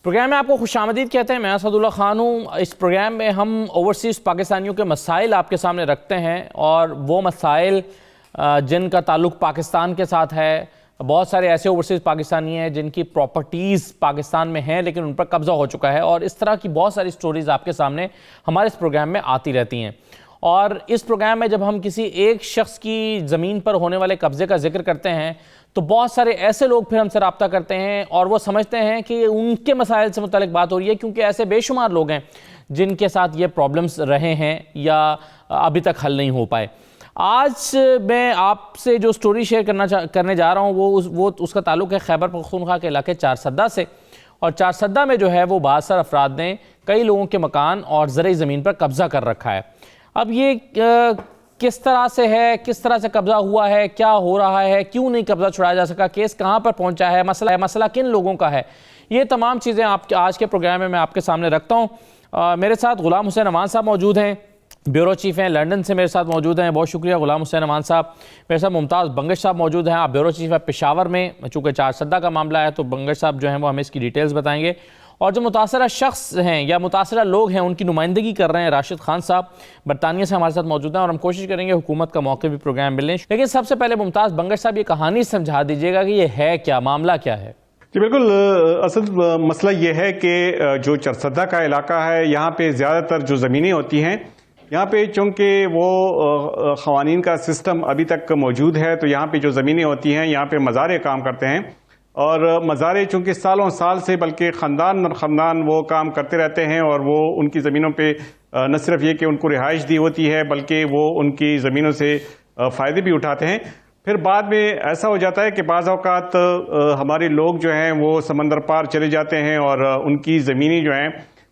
Programme میں آپ کو خوش آمدید کہتے ہیں. میں اسداللہ خان ہوں. اس پروگرام میں ہم اوورسیز پاکستانیوں کے مسائل آپ کے سامنے رکھتے ہیں، اور وہ مسائل جن کا تعلق پاکستان کے ساتھ ہے. بہت سارے ایسے اوورسیز پاکستانی ہیں جن کی پراپرٹیز پاکستان میں ہیں لیکن ان پر قبضہ ہو چکا ہے، اور اس طرح کی بہت ساری سٹوریز آپ کے سامنے ہمارے اس پروگرام میں آتی رہتی ہیں. اور اس پروگرام میں جب ہم کسی ایک شخص کی زمین پر ہونے والے قبضے کا ذکر کرتے ہیں تو بہت سارے ایسے لوگ پھر ہم سے رابطہ کرتے ہیں اور وہ سمجھتے ہیں کہ ان کے مسائل سے متعلق بات ہو رہی ہے، کیونکہ ایسے بے شمار لوگ ہیں جن کے ساتھ یہ پرابلمز رہے ہیں یا ابھی تک حل نہیں ہو پائے. آج میں آپ سے جو سٹوری شیئر کرنے جا رہا ہوں وہ اس کا تعلق ہے خیبر پختونخوا کے علاقے چارسدہ سے. اور چارسدہ میں جو ہے وہ بعض افراد نے کئی لوگوں کے مکان اور زرعی زمین پر قبضہ کر رکھا ہے. اب یہ کس طرح سے ہے، کس طرح سے قبضہ ہوا ہے، کیا ہو رہا ہے، کیوں نہیں قبضہ چھڑایا جا سکا، کیس کہاں پر پہنچا ہے، مسئلہ کن لوگوں کا ہے، یہ تمام چیزیں آج کے پروگرام میں آپ کے سامنے رکھتا ہوں. میرے ساتھ غلام حسین امان صاحب موجود ہیں، بیورو چیف ہیں، لنڈن سے میرے ساتھ موجود ہیں. بہت شکریہ غلام حسین امان صاحب. میرے ساتھ ممتاز بنگش صاحب موجود ہیں، آپ بیورو چیف ہیں پشاور میں. چونکہ چارسدہ کا معاملہ ہے تو بنگش صاحب جو ہیں وہ ہمیں اس کی ڈیٹیلز بتائیں گے. اور جو متاثرہ شخص ہیں یا متاثرہ لوگ ہیں ان کی نمائندگی کر رہے ہیں راشد خان صاحب برطانیہ سے ہمارے ساتھ موجود ہیں، اور ہم کوشش کریں گے حکومت کا موقع بھی پروگرام ملنے. لیکن سب سے پہلے ممتاز بنگش صاحب یہ کہانی سمجھا دیجیے گا کہ یہ ہے کیا، معاملہ کیا ہے؟ جی بالکل. اصل مسئلہ یہ ہے کہ جو چارسدہ کا علاقہ ہے یہاں پہ زیادہ تر جو زمینیں ہوتی ہیں یہاں پہ چونکہ وہ قوانین کا سسٹم ابھی تک موجود ہے، تو یہاں پہ جو زمینیں ہوتی ہیں یہاں پہ مزارے کام کرتے ہیں، اور مزارے چونکہ سالوں سال سے بلکہ خاندان وہ کام کرتے رہتے ہیں، اور وہ ان کی زمینوں پہ نہ صرف یہ کہ ان کو رہائش دی ہوتی ہے بلکہ وہ ان کی زمینوں سے فائدے بھی اٹھاتے ہیں. پھر بعد میں ایسا ہو جاتا ہے کہ بعض اوقات ہمارے لوگ جو ہیں وہ سمندر پار چلے جاتے ہیں اور ان کی زمینیں جو ہیں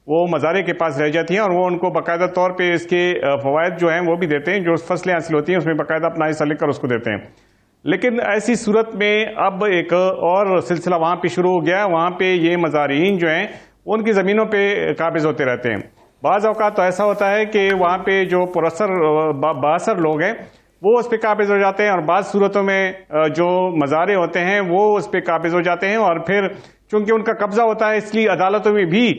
وہ مزارے کے پاس رہ جاتی ہیں، اور وہ ان کو باقاعدہ طور پہ اس کے فوائد جو ہیں وہ بھی دیتے ہیں، جو فصلیں حاصل ہوتی ہیں اس میں باقاعدہ اپنا حصہ لے کر اس کو دیتے ہیں. لیکن ایسی صورت میں اب ایک اور سلسلہ وہاں پہ شروع ہو گیا. وہاں پہ یہ مزارعین جو ہیں ان کی زمینوں پہ قابض ہوتے رہتے ہیں. بعض اوقات تو ایسا ہوتا ہے کہ وہاں پہ جو بااثر لوگ ہیں وہ اس پہ قابض ہو جاتے ہیں، اور بعض صورتوں میں جو مزارے ہوتے ہیں وہ اس پہ قابض ہو جاتے ہیں، اور پھر چونکہ ان کا قبضہ ہوتا ہے اس لیے عدالتوں میں بھی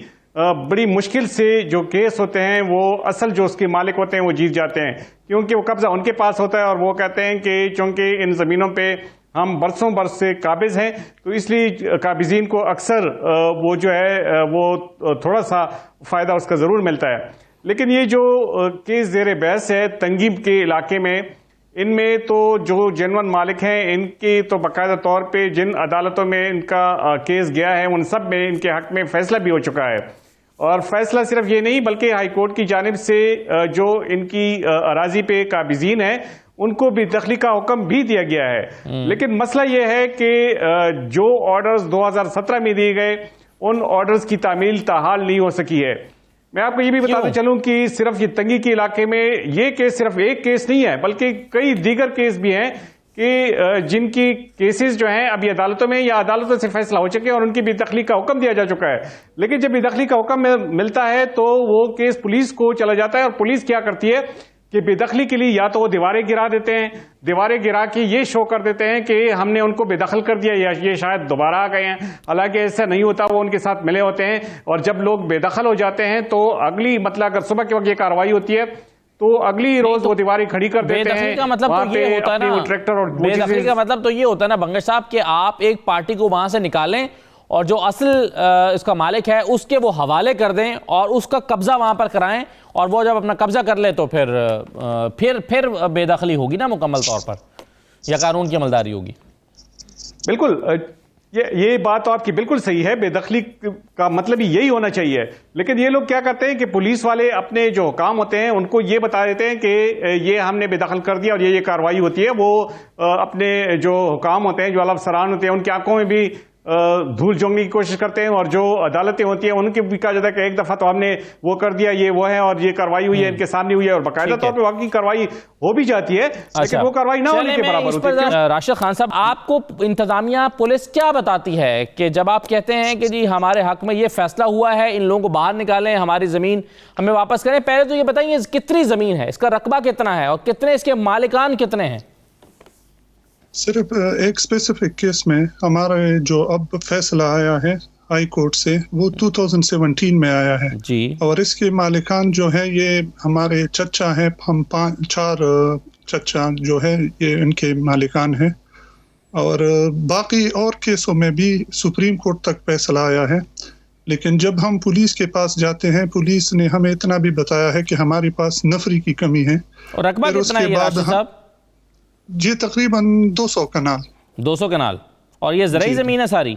بڑی مشکل سے جو کیس ہوتے ہیں وہ اصل جو اس کے مالک ہوتے ہیں وہ جیت جاتے ہیں، کیونکہ وہ قبضہ ان کے پاس ہوتا ہے، اور وہ کہتے ہیں کہ چونکہ ان زمینوں پہ ہم برسوں برس سے قابض ہیں تو اس لیے قابضین کو اکثر وہ جو ہے وہ تھوڑا سا فائدہ اس کا ضرور ملتا ہے. لیکن یہ جو کیس زیر بحث ہے تنگیب کے علاقے میں، ان میں تو جو جنون مالک ہیں ان کی تو باقاعدہ طور پہ جن عدالتوں میں ان کا کیس گیا ہے ان سب میں ان کے حق میں فیصلہ بھی ہو چکا ہے. اور فیصلہ صرف یہ نہیں بلکہ ہائی کورٹ کی جانب سے جو ان کی اراضی پہ قابضین ہیں ان کو بے دخلی کا حکم بھی دیا گیا ہے. لیکن مسئلہ یہ ہے کہ جو آرڈرز 2017 میں دیے گئے ان آرڈرز کی تعمیل تاحال نہیں ہو سکی ہے. میں آپ کو یہ بھی بتاتے چلوں کہ صرف یہ تنگی کے علاقے میں یہ کیس صرف ایک کیس نہیں ہے بلکہ کئی دیگر کیس بھی ہیں کہ جن کی کیسز جو ہیں ابھی عدالتوں میں یا عدالتوں سے فیصلہ ہو چکے اور ان کی بے دخلی کا حکم دیا جا چکا ہے. لیکن جب بے دخلی کا حکم ملتا ہے تو وہ کیس پولیس کو چلا جاتا ہے، اور پولیس کیا کرتی ہے کہ بے دخلی کے لیے یا تو وہ دیواریں گرا دیتے ہیں، دیواریں گرا کے یہ شو کر دیتے ہیں کہ ہم نے ان کو بے دخل کر دیا یا یہ شاید دوبارہ آ گئے ہیں، حالانکہ ایسا نہیں ہوتا، وہ ان کے ساتھ ملے ہوتے ہیں. اور جب لوگ بے دخل ہو جاتے ہیں تو اگلی مطلب اگر صبح کے وقت یہ کارروائی ہوتی ہے تو اگلی روز وہ دیواریں کھڑی کر دیتے ہیں. بے دخلی کا مطلب تو یہ ہوتا ہے نا، بے دخلی کا مطلب تو یہ ہوتا ہے نا بنگش صاحب کہ آپ ایک پارٹی کو وہاں سے نکالیں اور جو اصل اس کا مالک ہے اس کے وہ حوالے کر دیں اور اس کا قبضہ وہاں پر کرائیں، اور وہ جب اپنا قبضہ کر لے تو پھر بے دخلی ہوگی نا مکمل طور پر، یا قانون کی عملداری ہوگی. بالکل یہ بات تو آپ کی بالکل صحیح ہے، بے دخلی کا مطلب ہی یہی ہونا چاہیے. لیکن یہ لوگ کیا کرتے ہیں کہ پولیس والے اپنے جو حکام ہوتے ہیں ان کو یہ بتا دیتے ہیں کہ یہ ہم نے بے دخل کر دیا اور یہ کارروائی ہوتی ہے. وہ اپنے جو حکام ہوتے ہیں، جو اعلیٰ افسران ہوتے ہیں، ان کی آنکھوں میں بھی دھول جھونکنے کی کوشش کرتے ہیں، اور جو عدالتیں ہوتی ہیں ان کے بھی کہا جاتا ہے کہ ایک دفعہ تو ہم نے وہ کر دیا، یہ وہ ہے، اور یہ کارروائی ہوئی ہے ان کے سامنے ہوئی ہے، اور باقاعدہ طور پہ واقعی کارروائی ہو بھی جاتی ہے، لیکن وہ کارروائی نہ ہونے کے برابر ہوتی ہے. راشد خان صاحب، آپ کو انتظامیہ پولیس کیا بتاتی ہے کہ جب آپ کہتے ہیں کہ جی ہمارے حق میں یہ فیصلہ ہوا ہے، ان لوگوں کو باہر نکالیں، ہماری زمین ہمیں واپس کریں، پہلے تو یہ بتائیے کتنی زمین ہے، اس کا رقبہ کتنا ہے، اور کتنے اس کے مالکان کتنے ہیں؟ صرف ایک اسپیسیفک کیس میں ہمارے جو اب فیصلہ آیا ہے ہائی کورٹ سے، وہ 2017 میں آیا ہے جی اور اس کے مالکان جو ہیں یہ ہمارے چچا ہیں، ہم 4 چچا جو ہے یہ ان کے مالکان ہیں، اور باقی اور کیسوں میں بھی سپریم کورٹ تک فیصلہ آیا ہے. لیکن جب ہم پولیس کے پاس جاتے ہیں، پولیس نے ہمیں اتنا بھی بتایا ہے کہ ہمارے پاس نفری کی کمی ہے. اور رقبہ پھر اس کتنا ہے کے یہ بعد راشد صاحب؟ جی تقریباً 200 کنال. 200 کنال. اور یہ زرعی زمین ہے ساری؟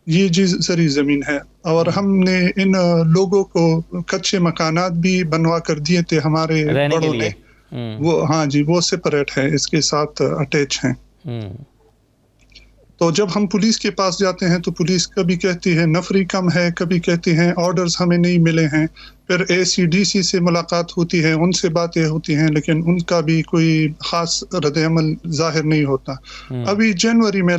یہ جی زرعی زمین ہے، اور ہم نے ان لوگوں کو کچے مکانات بھی بنوا کر دیے تھے ہمارے رہنے کے بڑوں لیے. نے. وہ ہاں جی وہ سپریٹ ہے، اس کے ساتھ اٹیچ ہیں. تو جب ہم پولیس کے پاس جاتے ہیں تو پولیس کبھی کہتی ہے نفری کم ہے، کبھی کہتی ہیں آرڈرز ہمیں نہیں ملے ہیں. پھر ACDC سے ملاقات ہوتی ہے، ان سے باتیں ہوتی ہیں، لیکن ان کا بھی کوئی خاص رد عمل ظاہر نہیں ہوتا. ابھی جنوری میں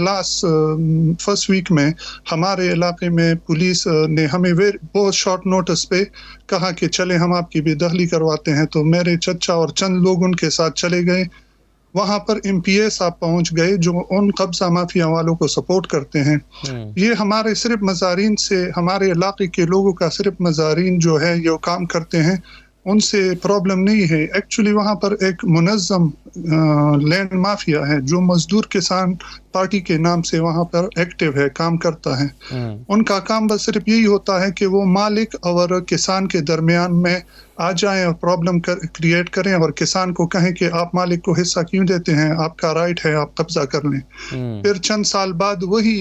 فرسٹ ویک میں ہمارے علاقے میں پولیس نے ہمیں بہت شارٹ نوٹس پہ کہا کہ چلیں ہم آپ کی بے دخلی کرواتے ہیں. تو میرے چچا اور چند لوگ ان کے ساتھ چلے گئے. وہاں پر MPA صاحب پہنچ گئے جو ان قبضہ مافیا والوں کو سپورٹ کرتے ہیں. یہ ہمارے صرف مزارین سے، ہمارے علاقے کے لوگوں کا صرف مزارین جو ہے یہ کام کرتے ہیں، ان سے پرابلم نہیں ہے. ایکچولی وہاں پر ایک منظم لینڈ مافیا ہے جو مزدور کسان پارٹی کے نام سے وہاں پر ایکٹیو ہے، کام کرتا ہے. ان کا کام بس صرف یہی ہوتا ہے کہ وہ مالک اور کسان کے درمیان میں آ جائیں اور پرابلم کریٹ کریں اور کسان کو کہیں کہ آپ مالک کو حصہ کیوں دیتے ہیں، آپ کا رائٹ ہے، آپ قبضہ کر لیں. پھر چند سال بعد وہی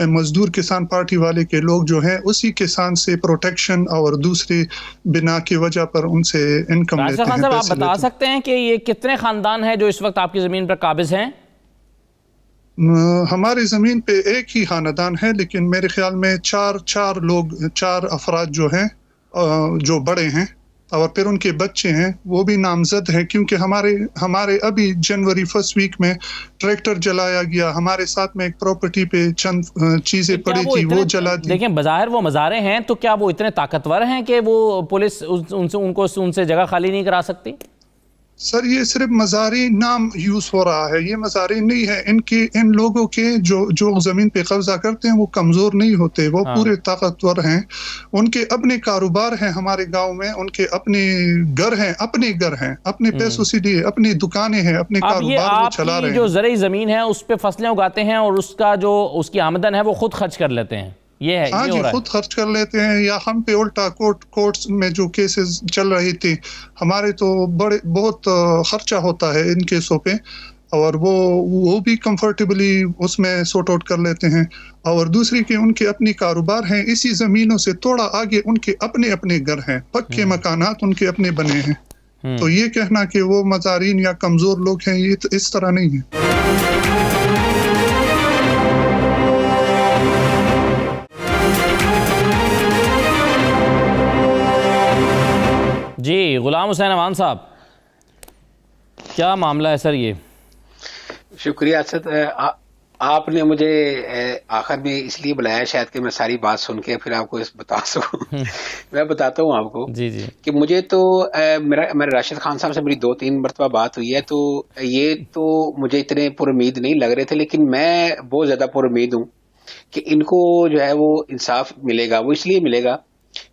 مزدور کسان پارٹی والے کے لوگ جو ہیں اسی کسان سے پروٹیکشن اور دوسری بنا کی وجہ پر ان سے انکم لیتے ہیں. خان صاحب آپ بتا سکتے ہیں کہ یہ کتنے خاندان ہیں جو اس وقت آپ کی زمین پر قابض ہیں؟ ہماری زمین پہ ایک ہی خاندان ہے، لیکن میرے خیال میں 4 افراد جو ہیں جو بڑے ہیں، اور پھر ان کے بچے ہیں وہ بھی نامزد ہیں. کیونکہ ہمارے ابھی جنوری فرسٹ ویک میں ٹریکٹر جلایا گیا، ہمارے ساتھ میں ایک پراپرٹی پہ چند چیزیں پڑی تھی وہ جلا دی. دیکھیں بظاہر وہ مزارے ہیں، تو کیا وہ اتنے طاقتور ہیں کہ وہ پولیس ان سے جگہ خالی نہیں کرا سکتی؟ سر یہ صرف مزاری نام یوز ہو رہا ہے، یہ مزاری نہیں ہے. ان لوگوں کے جو زمین پہ قبضہ کرتے ہیں وہ کمزور نہیں ہوتے، وہ پورے طاقتور ہیں. ان کے اپنے کاروبار ہیں ہمارے گاؤں میں، ان کے اپنے گھر ہیں، اپنے پیسوں سے لیے اپنی دکانیں ہیں، اپنے کاروبار وہ چلا رہے ہیں. جو زرعی زمین ہے اس پہ فصلیں اگاتے ہیں اور اس کی آمدن ہے وہ خود خرچ کر لیتے ہیں، یہ ہے؟ ہاں جی خود خرچ کر لیتے ہیں. یا ہم پہ الٹا کورٹس میں جو کیسز چل رہی تھی، ہمارے تو بہت خرچہ ہوتا ہے ان کیسوں پہ، اور وہ بھی کمفرٹیبلی اس میں سورٹ آؤٹ کر لیتے ہیں. اور دوسری کہ ان کے اپنی کاروبار ہیں، اسی زمینوں سے تھوڑا آگے ان کے اپنے گھر ہیں، پکے مکانات ان کے اپنے بنے ہیں. تو یہ کہنا کہ وہ مزارین یا کمزور لوگ ہیں، یہ اس طرح نہیں ہے. جی غلام حسین امان صاحب، کیا معاملہ ہے سر یہ؟ شکریہ اسد، آپ نے مجھے آخر میں اس لیے بلایا شاید کہ میں ساری بات سن کے پھر آپ کو بتا سکوں. میں بتاتا ہوں آپ کو جی جی کہ مجھے تو میرے راشد خان صاحب سے میری 2-3 مرتبہ بات ہوئی ہے، تو یہ تو مجھے اتنے پر امید نہیں لگ رہے تھے، لیکن میں بہت زیادہ پر امید ہوں کہ ان کو جو ہے وہ انصاف ملے گا. وہ اس لیے ملے گا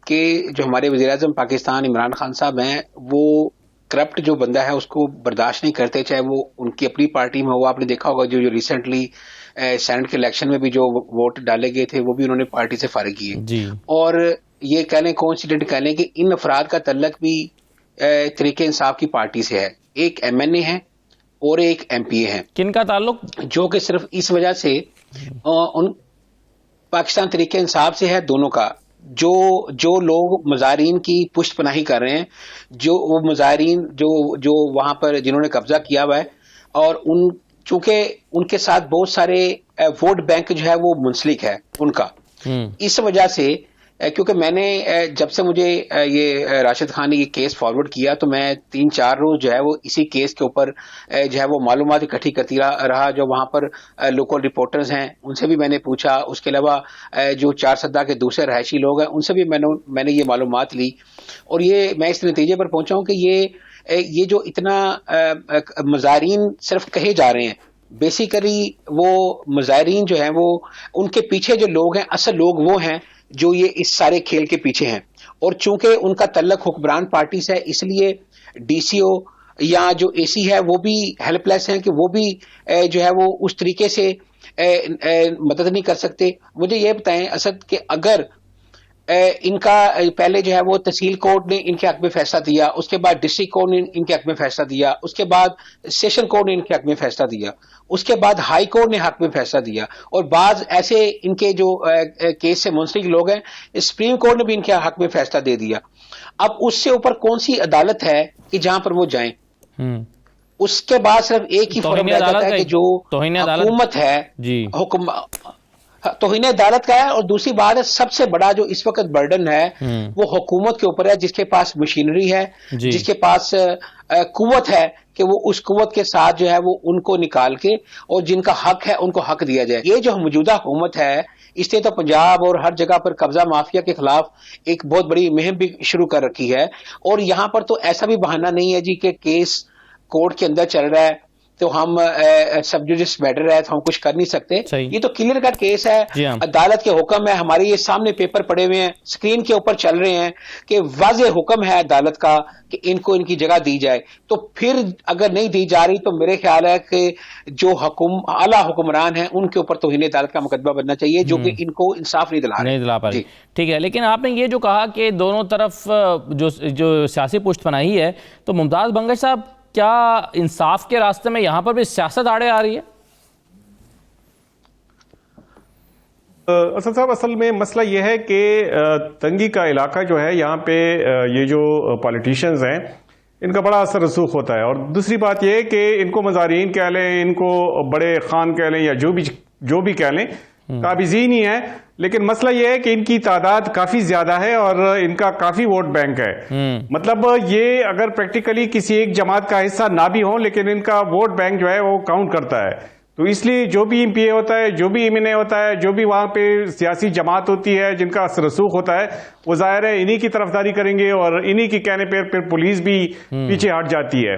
کہ جو ہمارے وزیر اعظم پاکستان عمران خان صاحب ہیں، وہ کرپٹ جو بندہ ہے اس کو برداشت نہیں کرتے، چاہے وہ ان کی اپنی پارٹی میں ہو. آپ نے دیکھا ہوگا جو ریسنٹلی سینٹ کے الیکشن میں بھی جو ووٹ ڈالے گئے تھے وہ بھی انہوں نے پارٹی سے فارغ کیے. جی. اور یہ کہہ لیں کوانسیڈنٹ کہہ لیں کہ ان افراد کا تعلق بھی تحریک انصاف کی پارٹی سے ہے. ایک MNA ہے اور ایک MPA ہے. کن کا تعلق؟ جو کہ صرف اس وجہ سے ان پاکستان تحریک انصاف سے ہے دونوں کا. جو لوگ مزارین کی پشت پناہی کر رہے ہیں، جو وہ مزارین جو وہاں پر جنہوں نے قبضہ کیا ہوا ہے، اور چونکہ ان کے ساتھ بہت سارے ووٹ بینک جو ہے وہ منسلک ہے ان کا. اس وجہ سے کیونکہ میں نے جب سے مجھے یہ راشد خان نے یہ کیس فارورڈ کیا تو میں 3-4 روز جو ہے وہ اسی کیس کے اوپر جو ہے وہ معلومات اکٹھی کرتی رہا. جو وہاں پر لوکل رپورٹرز ہیں ان سے بھی میں نے پوچھا، اس کے علاوہ جو 4 سدہ کے دوسرے رہائشی لوگ ہیں ان سے بھی میں نے یہ معلومات لی، اور یہ میں اس نتیجے پر پہنچا ہوں کہ یہ جو اتنا مزارین صرف کہے جا رہے ہیں، بیسیکلی وہ مظاہرین جو ہیں وہ ان کے پیچھے جو لوگ ہیں اصل لوگ وہ ہیں جو یہ اس سارے کھیل کے پیچھے ہیں، اور چونکہ ان کا تعلق حکمران پارٹی سے ہے اس لیے ڈی سی او یا جو اے سی ہے وہ بھی ہیلپ لیس ہیں کہ وہ بھی جو ہے وہ اس طریقے سے مدد نہیں کر سکتے. مجھے یہ بتائیں اسد کہ اگر ان کا پہلے جو ہے وہ تحصیل کورٹ نے ان کے حق میں فیصلہ دیا، اس کے بعد ڈسٹرکٹ کورٹ نے ان کے حق میں فیصلہ دیا، اس کے بعد سیشن کورٹ نے ان کے حق میں فیصلہ دیا، اس کے بعد ہائی کورٹ نے حق میں فیصلہ دیا، اور بعض ایسے ان کے جو کیس سے منسلک لوگ ہیں سپریم کورٹ نے بھی ان کے حق میں فیصلہ دے دیا. اب اس سے اوپر کون سی عدالت ہے کہ جہاں پر وہ جائیں؟ اس کے بعد صرف ایک ہی فارم رہ جاتا ہے کہ جو حکومت ہے توہین عدالت کا ہے. اور دوسری بات ہے سب سے بڑا جو اس وقت برڈن ہے وہ حکومت کے اوپر ہے، جس کے پاس مشینری ہے، جس کے پاس قوت ہے کہ وہ اس قوت کے ساتھ جو ہے وہ ان کو نکال کے اور جن کا حق ہے ان کو حق دیا جائے. یہ جو موجودہ حکومت ہے اس نے تو پنجاب اور ہر جگہ پر قبضہ مافیا کے خلاف ایک بہت بڑی مہم بھی شروع کر رکھی ہے، اور یہاں پر تو ایسا بھی بہانہ نہیں ہے جی کہ کیس کورٹ کے اندر چل رہا ہے تو ہم سب جوڈس میٹر ہے تو ہم کچھ کر نہیں سکتے. یہ تو کلیئر کٹ کیس ہے، عدالت کے حکم ہے، ہمارے یہ سامنے پیپر پڑے ہوئے ہیں، اسکرین کے اوپر چل رہے ہیں کہ واضح حکم ہے عدالت کا کہ ان کو ان کی جگہ دی جائے. تو پھر اگر نہیں دی جا رہی تو میرے خیال ہے کہ جو اعلیٰ حکمران ہیں ان کے اوپر توہین عدالت کا مقدمہ بننا چاہیے، جو کہ ان کو انصاف نہیں دلا پا رہے. ٹھیک ہے، لیکن آپ نے یہ جو کہا کہ دونوں طرف جو سیاسی پشت پناہی ہے، تو ممتاز بنگش صاحب کیا انصاف کے راستے میں یہاں پر بھی سیاست آڑے آ رہی ہے؟ اسد صاحب اصل میں مسئلہ یہ ہے کہ تنگی کا علاقہ جو ہے یہاں پہ یہ جو پالیٹیشینز ہیں ان کا بڑا اثر رسوخ ہوتا ہے. اور دوسری بات یہ کہ ان کو مظاہرین کہہ لیں، ان کو بڑے خان کہہ لیں، یا جو بھی کہہ لیں، قابضین ہی ہیں، لیکن مسئلہ یہ ہے کہ ان کی تعداد کافی زیادہ ہے اور ان کا کافی ووٹ بینک ہے. مطلب یہ اگر پریکٹیکلی کسی ایک جماعت کا حصہ نہ بھی ہوں لیکن ان کا ووٹ بینک جو ہے وہ کاؤنٹ کرتا ہے. تو اس لیے جو بھی ایم پی اے ہوتا ہے، جو بھی ایم این اے ہوتا ہے، جو بھی وہاں پہ سیاسی جماعت ہوتی ہے جن کا اثر رسوخ ہوتا ہے، وہ ظاہر ہے انہی کی طرفداری کریں گے اور انہی کی کہنے پہ پھر پولیس بھی پیچھے ہٹ جاتی ہے.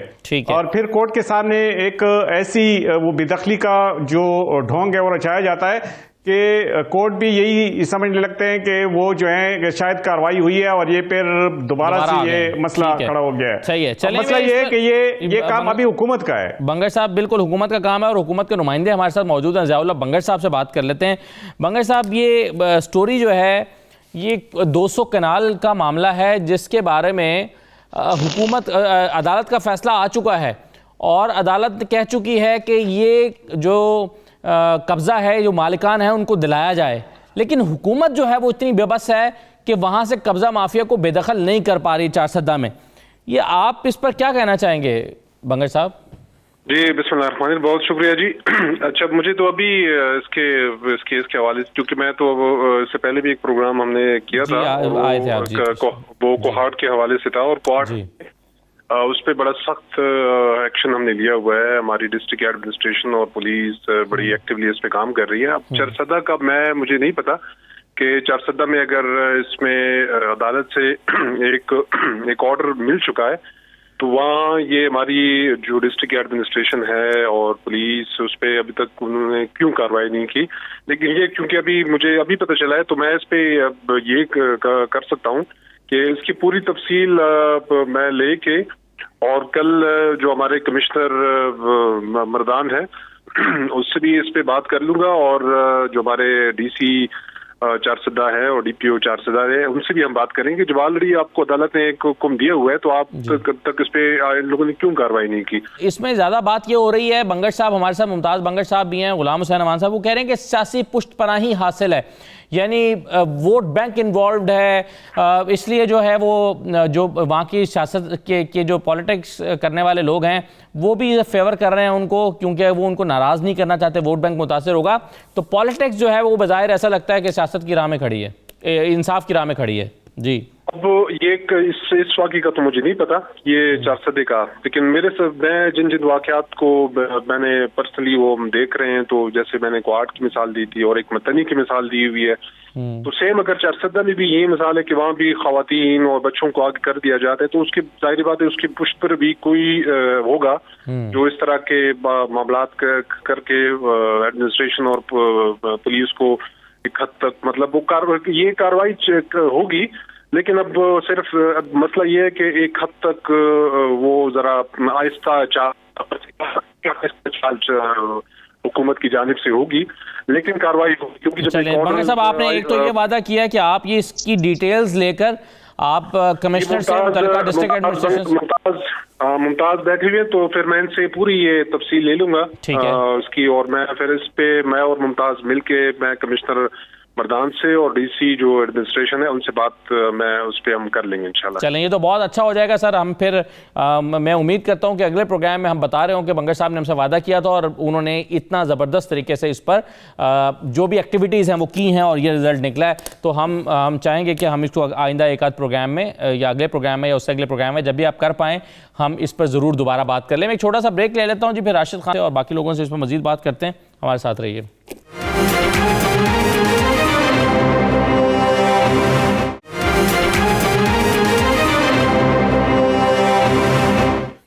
اور پھر کورٹ کے سامنے ایک ایسی وہ بے دخلی کا جو ڈھونگ ہے وہ رچایا جاتا ہے کہ کورٹ بھی یہی سمجھنے لگتے ہیں کہ وہ جو ہیں کہ شاید کارروائی ہوئی ہے اور یہ پھر دوبارہ سے یہ مسئلہ کھڑا ہو گیا ہے. صحیح ہے، مسئلہ یہ ہے کہ یہ کام ابھی حکومت کا ہے. بنگش صاحب بالکل حکومت کا کام ہے اور حکومت کے نمائندے ہمارے ساتھ موجود ہیں. ضیاء اللہ بنگش صاحب سے بات کر لیتے ہیں. بنگش صاحب یہ سٹوری جو ہے یہ 200 کنال کا معاملہ ہے جس کے بارے میں حکومت عدالت کا فیصلہ آ چکا ہے اور عدالت کہہ چکی ہے کہ یہ جو قبضہ ہے جو مالکان ہیں ان کو دلایا جائے، لیکن حکومت جو ہے وہ اتنی بے بس ہے کہ وہاں سے قبضہ مافیا کو بے دخل نہیں کر پا رہی 4 میں. یہ آپ اس پر کیا کہنا چاہیں گے بنگش صاحب؟ جی بسم اللہ الرحمن الرحیم، بہت شکریہ جی. اچھا مجھے تو ابھی اس کیس کے حوالے سے، کیونکہ میں تو اس سے پہلے بھی ایک پروگرام ہم نے کیا تھا وہ کوہارٹ کے حوالے سے تھا، اور کوہارٹ اس پہ بڑا سخت ایکشن ہم نے لیا ہوا ہے. ہماری ڈسٹرکٹ ایڈمنسٹریشن اور پولیس بڑی ایکٹیولی اس پہ کام کر رہی ہے. اب چرسدہ کا مجھے نہیں پتا کہ چرسدہ میں اگر اس میں عدالت سے ایک آرڈر مل چکا ہے تو وہاں یہ ہماری جو ڈسٹرکٹ ایڈمنسٹریشن ہے اور پولیس اس پہ ابھی تک انہوں نے کیوں کارروائی نہیں کی. لیکن یہ کیونکہ مجھے ابھی پتہ چلا ہے تو میں اس پہ یہ کر سکتا ہوں کہ اس کی پوری تفصیل میں لے کے اور کل جو ہمارے کمشنر مردان ہے اس سے بھی اس پہ بات کر لوں گا، اور جو ہمارے ڈی سی چارسدہ ہے اور ڈی پی او چارسدہ ہے ان سے بھی ہم بات کریں گے. جب آلریڈی آپ کو عدالت نے ایک حکم دیا ہوا ہے تو آپ کب تک اس پہ ان لوگوں نے کیوں کارروائی نہیں کی؟ اس میں زیادہ بات یہ ہو رہی ہے، بنگش صاحب ہمارے ساتھ ممتاز بنگش صاحب بھی ہیں، غلام حسین امان صاحب، وہ کہہ رہے ہیں کہ سیاسی پشت پناہی حاصل ہے، یعنی ووٹ بینک انوالوڈ ہے، اس لیے جو ہے وہ جو وہاں کی سیاست کے جو پولیٹکس کرنے والے لوگ ہیں وہ بھی فیور کر رہے ہیں ان کو، کیونکہ وہ ان کو ناراض نہیں کرنا چاہتے، ووٹ بینک متاثر ہوگا. تو پولیٹکس جو ہے وہ بظاہر ایسا لگتا ہے کہ سیاست کی راہ میں کھڑی ہے، انصاف کی راہ میں کھڑی ہے. جی اب یہ اس واقعے کا تو مجھے نہیں پتا یہ 400 کا، لیکن میں جن واقعات کو میں نے پرسنلی وہ ہم دیکھ رہے ہیں، تو جیسے میں نے کوارٹ کی مثال دی تھی اور ایک متنی کی مثال دی ہوئی ہے، تو سیم اگر 400 میں بھی یہ مثال ہے کہ وہاں بھی خواتین اور بچوں کو آگے کر دیا جاتا ہے، تو اس کی ظاہری بات ہے اس کی پشت پر بھی کوئی ہوگا جو اس طرح کے معاملات کر کے ایڈمنسٹریشن اور پولیس کو ایک حد تک مطلب وہ یہ کارروائی ہوگی، لیکن اب صرف مسئلہ یہ ہے کہ ایک حد تک وہ ذرا آہستہ حکومت کی جانب سے ہوگی، لیکن کارروائی ہوگی، کیونکہ چلیں بنگا صاحب آپ نے ایک تو یہ وعدہ کیا کہ آپ یہ اس کی ڈیٹیلز لے کر آپ کمشنر سے متعلقہ ڈسٹرکٹ ایڈمنسٹریشن ممتاز بیٹھے ہوئے، تو پھر میں ان سے پوری یہ تفصیل لے لوں گا اس کی، اور میں پھر اس پہ میں اور ممتاز مل کے میں کمشنر مردان سے اور ڈی سی جو ایڈمنسٹریشن ہے ان سے بات میں اس پہ ہم کر لیں گے انشاءاللہ۔ چلیں یہ تو بہت اچھا ہو جائے گا سر، ہم پھر میں امید کرتا ہوں کہ اگلے پروگرام میں ہم بتا رہے ہوں کہ بنگر صاحب نے ہم سے وعدہ کیا تھا اور انہوں نے اتنا زبردست طریقے سے اس پر جو بھی ایکٹیویٹیز ہیں وہ کی ہیں اور یہ رزلٹ نکلا ہے، تو ہم چاہیں گے کہ ہم اس کو آئندہ ایک آدھ پروگرام میں یا اگلے پروگرام میں یا اس سے اگلے پروگرام میں جب بھی آپ کر پائیں ہم اس پر ضرور دوبارہ بات کر لیں۔ میں ایک چھوٹا سا بریک لے لیتا ہوں جی، پھر راشد خان اور باقی لوگوں سے اس پر مزید بات کرتے ہیں، ہمارے ساتھ رہیے۔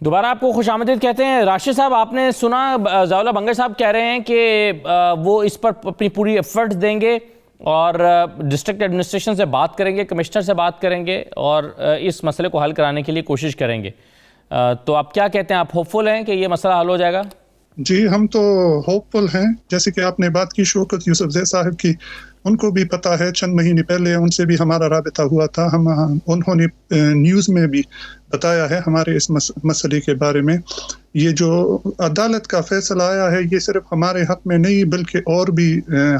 دوبارہ آپ کو خوش آمدید کہتے ہیں۔ راشد صاحب آپ نے سنا ضیاءاللہ بنگر صاحب کہہ رہے ہیں کہ وہ اس پر اپنی پوری ایفرٹ دیں گے اور ڈسٹرکٹ ایڈمنسٹریشن سے بات کریں گے، کمشنر سے بات کریں گے اور اس مسئلے کو حل کرانے کے لیے کوشش کریں گے، تو آپ کیا کہتے ہیں، آپ ہوپ فل ہیں کہ یہ مسئلہ حل ہو جائے گا؟ جی ہم تو ہوپ فل ہیں، جیسے کہ آپ نے بات کی شوکت یوسف زئی صاحب کی، ان کو بھی پتہ ہے، چند مہینے پہلے ان سے بھی ہمارا رابطہ ہوا تھا، انہوں نے نیوز میں بھی بتایا ہے ہمارے اس مسئلے کے بارے میں۔ یہ جو عدالت کا فیصلہ آیا ہے یہ صرف ہمارے حق میں نہیں بلکہ اور بھی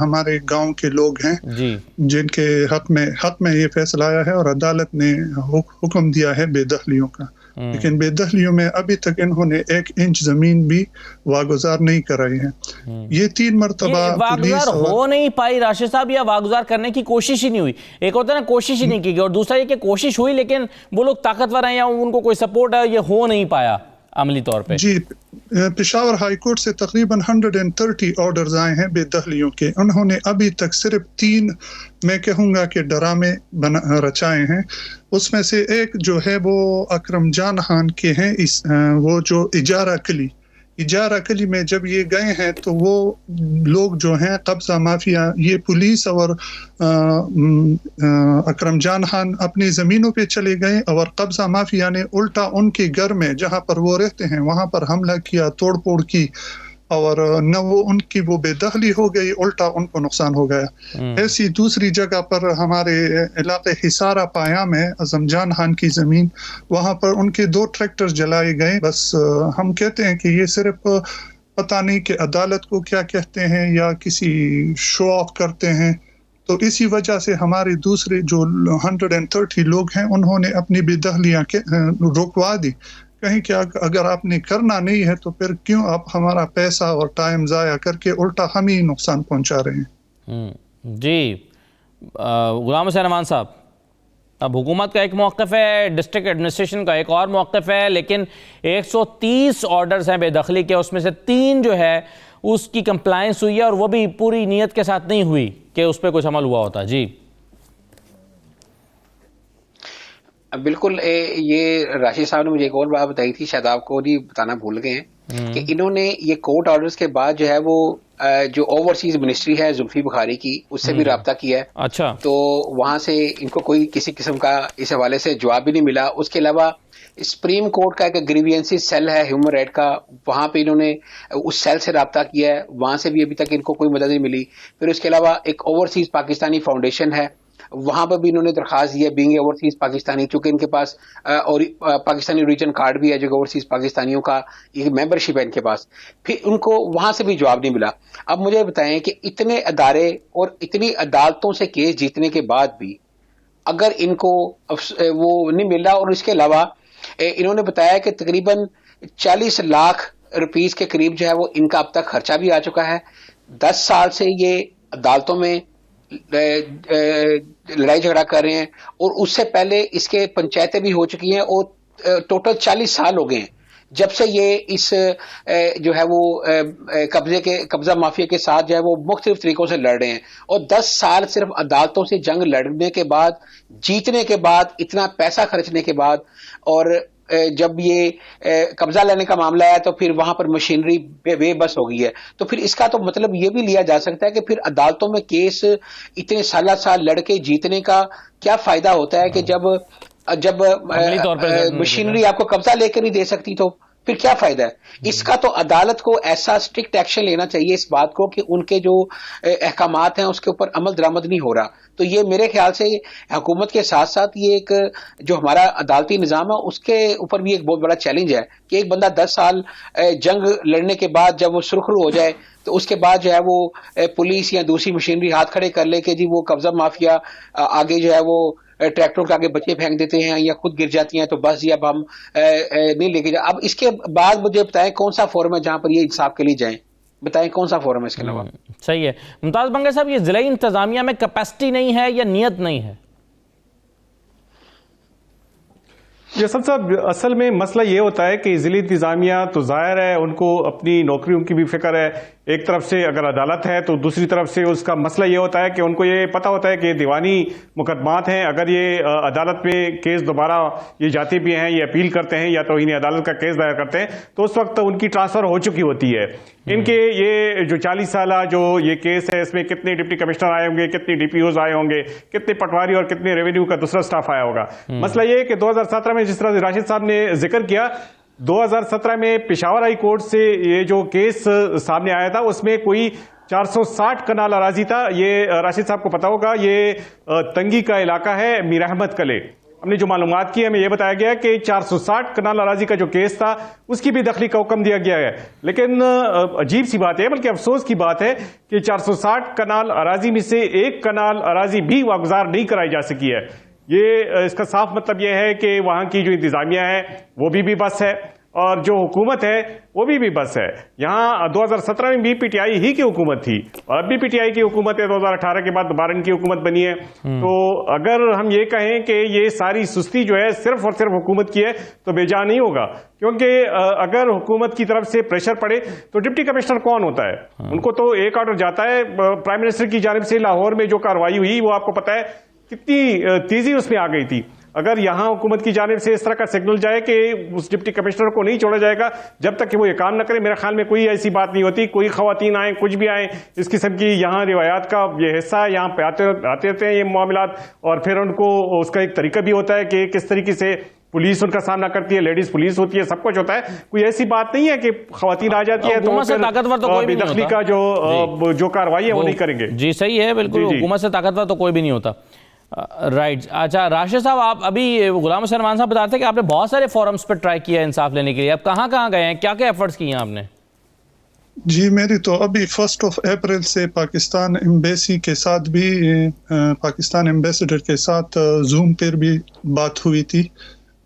ہمارے گاؤں کے لوگ ہیں جن کے حق میں یہ فیصلہ آیا ہے، اور عدالت نے حکم دیا ہے بے دخلیوں کا، لیکن بے دخلیوں میں ابھی تک انہوں نے 1 انچ زمین بھی واگزار نہیں کرائی ہے۔ یہ 3 مرتبہ واگزار ہو نہیں پائی راشد صاحب، یا واگزار کرنے کی کوشش ہی نہیں ہوئی؟ ایک ہوتا ہے نا کوشش ہی نہیں کی گئی، اور دوسرا یہ کہ کوشش ہوئی لیکن وہ لوگ طاقتور ہیں یا ان کو کوئی سپورٹ ہے، یہ ہو نہیں پایا عملی طور پہ۔ جی پشاور ہائی کورٹ سے تقریباً 130 آرڈرز آئے ہیں بے دخلیوں کے، انہوں نے ابھی تک صرف 3 میں کہوں گا کہ ڈرامے رچائے ہیں۔ اس میں سے ایک جو ہے وہ اکرم جان خان کے ہیں، وہ جو اجارہ کلی میں جب یہ گئے ہیں تو وہ لوگ جو ہیں قبضہ مافیا، یہ پولیس اور اکرم جان خان اپنی زمینوں پہ چلے گئے اور قبضہ مافیا نے الٹا ان کے گھر میں جہاں پر وہ رہتے ہیں وہاں پر حملہ کیا، توڑ پھوڑ کی، اور نہ وہ ان کی وہ بے دخلی ہو گئی، الٹا ان کو نقصان ہو گیا۔ ایسی دوسری جگہ پر ہمارے علاقے حصارہ پایام ہے، اعظم جان خان کی زمین، وہاں پر ان کے 2 ٹریکٹر جلائے گئے۔ بس ہم کہتے ہیں کہ یہ صرف پتہ نہیں کہ عدالت کو کیا کہتے ہیں یا کسی شو آف کرتے ہیں، تو اسی وجہ سے ہمارے دوسرے جو 130 لوگ ہیں انہوں نے اپنی بے دخلیاں روکوا دی، کہیں کہ اگر آپ نے کرنا نہیں ہے تو پھر کیوں آپ ہمارا پیسہ اور ٹائم ضائع کر کے الٹا ہم ہی نقصان پہنچا رہے ہیں۔ جی غلام حسین امان صاحب، اب حکومت کا ایک موقف ہے، ڈسٹرکٹ ایڈمنسٹریشن کا ایک اور موقف ہے، لیکن 130 آرڈرز ہیں بے دخلی کے، اس میں سے 3 جو ہے اس کی کمپلائنس ہوئی ہے، اور وہ بھی پوری نیت کے ساتھ نہیں ہوئی کہ اس پہ کچھ عمل ہوا ہوتا۔ جی بالکل، یہ راشد صاحب نے مجھے ایک اور بات بتائی تھی، شاید آپ کو نہیں بتانا بھول گئے ہیں، کہ انہوں نے یہ کورٹ آرڈرز کے بعد جو ہے وہ جو اوورسیز منسٹری ہے زلفی بخاری کی، اس سے بھی رابطہ کیا ہے۔ اچھا، تو وہاں سے ان کو کوئی کسی قسم کا اس حوالے سے جواب بھی نہیں ملا۔ اس کے علاوہ سپریم کورٹ کا ایک گریوینسی سیل ہے ہیومن رائٹ کا، وہاں پہ انہوں نے اس سیل سے رابطہ کیا ہے، وہاں سے بھی ابھی تک ان کو کوئی مدد نہیں ملی۔ پھر اس کے علاوہ ایک اوورسیز پاکستانی فاؤنڈیشن ہے، وہاں پر بھی انہوں نے درخواست دی ہے، بینگ اوورسیز پاکستانی، چونکہ ان کے پاس اور پاکستانی اوریجن کارڈ بھی ہے جو اوورسیز پاکستانیوں کا ایک ممبرشپ ہے ان کے پاس، پھر ان کو وہاں سے بھی جواب نہیں ملا۔ اب مجھے بتائیں کہ اتنے ادارے اور اتنی عدالتوں سے کیس جیتنے کے بعد بھی اگر ان کو وہ نہیں مل رہا، اور اس کے علاوہ انہوں نے بتایا کہ تقریباً 40 لاکھ روپیز کے قریب جو ہے وہ ان کا اب تک خرچہ بھی آ چکا ہے۔ 10 سال سے یہ عدالتوں میں لڑائی جھگڑا کر رہے ہیں، اور اس سے پہلے اس کے پنچایتیں بھی ہو چکی ہیں، اور ٹوٹل 40 سال ہو گئے ہیں جب سے یہ اس جو ہے وہ قبضہ مافیا کے ساتھ جو ہے وہ مختلف طریقوں سے لڑ رہے ہیں، اور 10 سال صرف عدالتوں سے جنگ لڑنے کے بعد، جیتنے کے بعد، اتنا پیسہ خرچنے کے بعد، اور جب یہ قبضہ لینے کا معاملہ ہے تو پھر وہاں پر مشینری بے بس ہو گئی ہے. تو پھر اس کا تو مطلب یہ بھی لیا جا سکتا ہے کہ پھر عدالتوں میں کیس اتنے سال لڑ کے جیتنے کا کیا فائدہ ہوتا ہے کہ جب مشینری آپ کو قبضہ لے کے نہیں دے سکتی تو پھر کیا فائدہ ہے. اس کا تو عدالت کو ایسا اسٹرکٹ ایکشن لینا چاہیے اس بات کو کہ ان کے جو احکامات ہیں اس کے اوپر عمل درآمد نہیں ہو رہا. تو یہ میرے خیال سے حکومت کے ساتھ ساتھ یہ ایک جو ہمارا عدالتی نظام ہے اس کے اوپر بھی ایک بہت بڑا چیلنج ہے کہ ایک بندہ 10 سال جنگ لڑنے کے بعد جب وہ سرخرو ہو جائے تو اس کے بعد جو ہے وہ پولیس یا دوسری مشینری ہاتھ کھڑے کر لے کہ جی وہ قبضہ مافیا آگے جو ہے وہ ٹریکٹروں کے آگے بچے پھینک دیتے ہیں یا خود گر جاتی ہیں تو بس جی اب ہم نہیں لے کے جائیں. اب اس کے بعد مجھے بتائیں کون سا فورم ہے جہاں پر یہ انصاف کے لیے جائیں، بتائیں کون سا فورم ہے اس کے علاوہ. صحیح ہے. ممتاز بنگے صاحب، یہ ضلعی انتظامیہ میں کیپیسٹی نہیں ہے یا نیت نہیں ہے؟ یسر صاحب، اصل میں مسئلہ یہ ہوتا ہے کہ ضلعی انتظامیہ تو ظاہر ہے ان کو اپنی نوکریوں کی بھی فکر ہے. ایک طرف سے اگر عدالت ہے تو دوسری طرف سے اس کا مسئلہ یہ ہوتا ہے کہ ان کو یہ پتہ ہوتا ہے کہ دیوانی مقدمات ہیں، اگر یہ عدالت میں کیس دوبارہ یہ جاتے بھی ہیں، یہ اپیل کرتے ہیں یا توہین عدالت کا کیس دائر کرتے ہیں تو اس وقت ان کی ٹرانسفر ہو چکی ہوتی ہے. ان کے یہ جو 40 سالہ جو یہ کیس ہے اس میں کتنے ڈپٹی کمشنر آئے ہوں گے، کتنے ڈی پی اوز آئے ہوں گے، کتنے پٹواری اور کتنے ریونیو کا دوسرا سٹاف آیا ہوگا. مسئلہ یہ ہے کہ 2017 میں جس طرح راشد صاحب نے ذکر کیا، 2017 میں پشاور ہائی کورٹ سے یہ جو کیس سامنے آیا تھا اس میں کوئی 460 کنال اراضی تھا. یہ راشد صاحب کو پتا ہوگا، یہ تنگی کا علاقہ ہے میر احمد کلے. ہم نے جو معلومات کی ہمیں یہ بتایا گیا کہ 460 کنال اراضی کا جو کیس تھا اس کی بھی دخلی کا حکم دیا گیا ہے. لیکن عجیب سی بات ہے، بلکہ افسوس کی بات ہے کہ 460 کنال اراضی میں سے 1 کنال اراضی بھی واگزار نہیں کرائی جا سکی ہے. یہ اس کا صاف مطلب یہ ہے کہ وہاں کی جو انتظامیہ ہے وہ بھی بس ہے اور جو حکومت ہے وہ بھی بس ہے. یہاں 2017 میں بھی پی ٹی آئی ہی کی حکومت تھی اور اب بھی پی ٹی آئی کی حکومت ہے. 2018 کے بعد دوبارہ ان کی حکومت بنی ہے. تو اگر ہم یہ کہیں کہ یہ ساری سستی جو ہے صرف اور صرف حکومت کی ہے تو بے جا نہیں ہوگا، کیونکہ اگر حکومت کی طرف سے پریشر پڑے تو ڈپٹی کمشنر کون ہوتا ہے؟ ان کو تو ایک آرڈر جاتا ہے پرائم منسٹر کی جانب سے. لاہور میں جو کارروائی ہوئی وہ آپ کو پتا ہے کتنی تیزی اس میں آ گئی تھی. اگر یہاں حکومت کی جانب سے اس طرح کا سگنل جائے کہ اس ڈپٹی کمشنر کو نہیں چھوڑا جائے گا جب تک کہ وہ یہ کام نہ کرے، میرے خیال میں کوئی ایسی بات نہیں ہوتی. کوئی خواتین آئیں، کچھ بھی آئیں، اس قسم کی یہاں روایات کا یہ حصہ ہے، یہاں پہ آتے رہتے ہیں یہ معاملات، اور پھر ان کو اس کا ایک طریقہ بھی ہوتا ہے کہ کس طریقے سے پولیس ان کا سامنا کرتی ہے، لیڈیز پولیس ہوتی ہے، سب کچھ ہوتا ہے. کوئی ایسی بات نہیں ہے کہ خواتین آ جاتی ہے تو بے دخلی کا جو کارروائی ہے وہ نہیں کریں گے. جی صحیح ہے، بالکل. حکومت سے طاقتور تو کوئی بھی نہیں ہوتا. رائٹ. اچھا راشد صاحب، آپ ابھی غلام حسین رحمان صاحب بتاتے ہیں کہ آپ نے بہت سارے فورمز پر ٹرائی کیا ہے انصاف لینے کے لیے. آپ کہاں گئے ہیں، کیا ایفرٹس کیے ہیں آپ نے؟ جی میری تو ابھی 1 اپریل سے پاکستان ایمبیسی کے ساتھ بھی، پاکستان ایمبیسڈر کے ساتھ زوم پر بھی بات ہوئی تھی،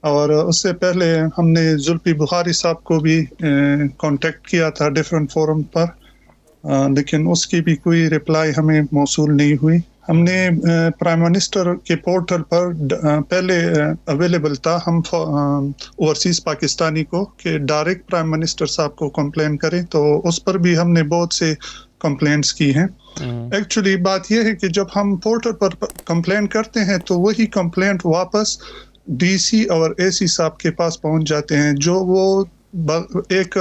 اور اس سے پہلے ہم نے زلفی بخاری صاحب کو بھی کانٹیکٹ کیا تھا ڈیفرنٹ فورم پر، لیکن اس کی بھی کوئی رپلائی ہمیں موصول نہیں ہوئی. ہم نے پرائم منسٹر کے پورٹل پر پہلے اویلیبل تھا ہم اوورسیز پاکستانی کو کہ ڈائریکٹ پرائم منسٹر صاحب کو کمپلین کریں، تو اس پر بھی ہم نے بہت سے کمپلینٹس کی ہیں. ایکچولی بات یہ ہے کہ جب ہم پورٹل پر کمپلین کرتے ہیں تو وہی کمپلینٹ واپس ڈی سی اور اے سی صاحب کے پاس پہنچ جاتے ہیں، جو وہ ایک